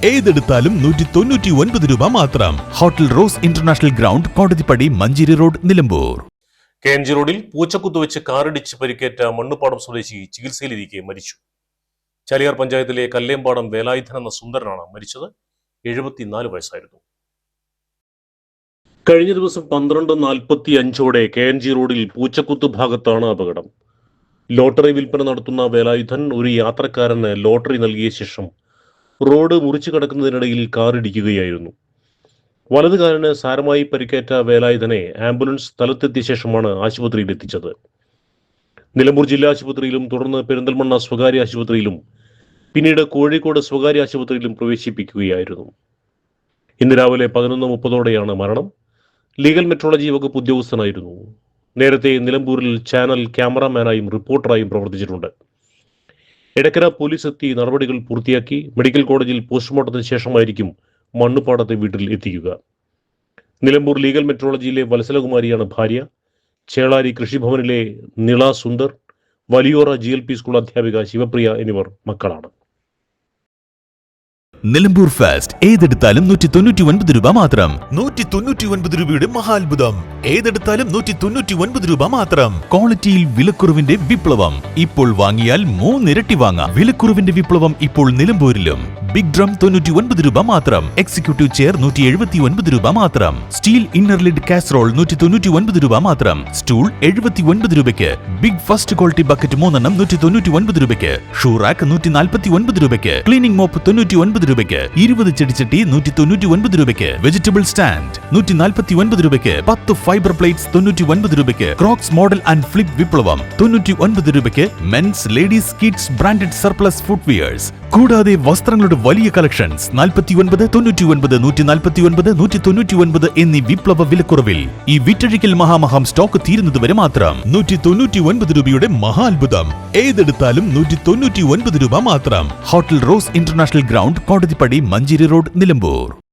ഏതെടുത്താലും 199 രൂപ മാത്രം. Hotel rose international ground, Kodathippadi, Manjeri road, Nilambur. KNG റോഡിൽ പൂച്ചക്കുത്ത് വെച്ച് കാറിടിച്ച് പരിക്കേറ്റ മണ്ണുപ്പാടം സ്വദേശി ചികിത്സയിലിരിക്കെ മരിച്ചു. ചാലിയാർ പഞ്ചായത്തിലെ കല്ലേമ്പാടം വേലായുധൻ എന്ന സുന്ദരനാണ് മരിച്ചത്. 74 വയസ്സായിരുന്നു. കഴിഞ്ഞ ദിവസം 12:45 KNG റോഡിൽ പൂച്ചക്കുത്ത് ഭാഗത്താണ് അപകടം. ലോട്ടറി വിൽപ്പന നടത്തുന്ന വേലായുധൻ ഒരു യാത്രക്കാരന് ലോട്ടറി നൽകിയ ശേഷം റോഡ് മുറിച്ചു കടക്കുന്നതിനിടയിൽ കാറിടിക്കുകയായിരുന്നു. വലതുകാരന് സാരമായി പരിക്കേറ്റ വേലായുധനെ ആംബുലൻസ് സ്ഥലത്തെത്തിയ ശേഷമാണ് ആശുപത്രിയിൽ എത്തിച്ചത്. നിലമ്പൂർ ജില്ലാ ആശുപത്രിയിലും തുടർന്ന് പെരിന്തൽമണ്ണ സ്വകാര്യ ആശുപത്രിയിലും പിന്നീട് കോഴിക്കോട് സ്വകാര്യ ആശുപത്രിയിലും പ്രവേശിപ്പിക്കുകയായിരുന്നു. ഇന്ന് രാവിലെ 11:30 മരണം. ലീഗൽ മെട്രോളജി വകുപ്പ് ഉദ്യോഗസ്ഥനായിരുന്നു. നേരത്തെ നിലമ്പൂരിൽ ചാനൽ ക്യാമറാമാനായും റിപ്പോർട്ടറായും പ്രവർത്തിച്ചിട്ടുണ്ട്. എടക്കര പോലീസ് എത്തി നടപടികൾ പൂർത്തിയാക്കി മെഡിക്കൽ കോളേജിൽ പോസ്റ്റ്മോർട്ടത്തിന് ശേഷമായിരിക്കും മണ്ണുപ്പാടത്തെ വീട്ടിൽ എത്തിക്കുക. നിലമ്പൂർ ലീഗൽ മെട്രോളജിയിലെ വത്സലകുമാരിയാണ് ഭാര്യ. ചേളാരി കൃഷിഭവനിലെ നിള സുന്ദർ, വലിയോറ GLP സ്കൂൾ അധ്യാപിക ശിവപ്രിയ എന്നിവർ മക്കളാണ്. നിലമ്പൂർ ഫാസ്റ്റ് ഏതെടുത്താലും 199 രൂപ മാത്രം. 199 രൂപയുടെ മഹാത്ഭുതം. ഏതെടുത്താലും 199 രൂപ മാത്രം. ക്വാളിറ്റിയിൽ വിലക്കുറവിന്റെ വിപ്ലവം. ഇപ്പോൾ വാങ്ങിയാൽ 3 ഇരട്ടി വാങ്ങാം. വിലക്കുറവിന്റെ വിപ്ലവം ഇപ്പോൾ നിലമ്പൂരിലും. ബിഗ് ഡ്രം 99 രൂപ മാത്രം. എക്സിക്യൂട്ടീവ് ചെയർ 179 രൂപ മാത്രം. സ്റ്റീൽ ഇന്നർ ലിഡ് കാസറോൾ 199 രൂപ മാത്രം. സ്റ്റൂൾ 79 രൂപയ്ക്ക്. ബിഗ് ഫസ്റ്റ് ക്വാളിറ്റി ബക്കറ്റ് 3 എണ്ണം 199 രൂപയ്ക്ക്. ഷൂ റാക്ക് 149 രൂപയ്ക്ക്. ക്ലീനിംഗ് മോപ്പ് 99 രൂപയ്ക്ക്. 20 ചെടിച്ചട്ടി 199 രൂപയ്ക്ക്. വെജിറ്റബിൾ സ്റ്റാൻഡ് 149 രൂപയ്ക്ക്. 10 ഫൈബർ പ്ലേറ്റ്സ് 99 രൂപയ്ക്ക്. ക്രോക്സ് മോഡൽ ആൻഡ് ഫ്ലിപ്പ് വിപ്ലവം 99 രൂപയ്ക്ക്. Men's, ladies, kids branded surplus footwears. കൂടാതെ വസ്ത്രങ്ങളുടെ വലിയ കളക്ഷൻസ് 49, 99, 149, 199 എന്നീ വിപ്ലവ വിലക്കുറവിൽ. ഈ വിറ്റഴിക്കൽ മഹാമഹം സ്റ്റോക്ക് തീരുന്നതുവരെ മാത്രം. 199 രൂപയുടെ മഹാത്ഭുതം. ഏതെടുത്താലും 199 രൂപ മാത്രം. Hotel rose international ground, Kodathippadi, Manjeri road, Nilambur.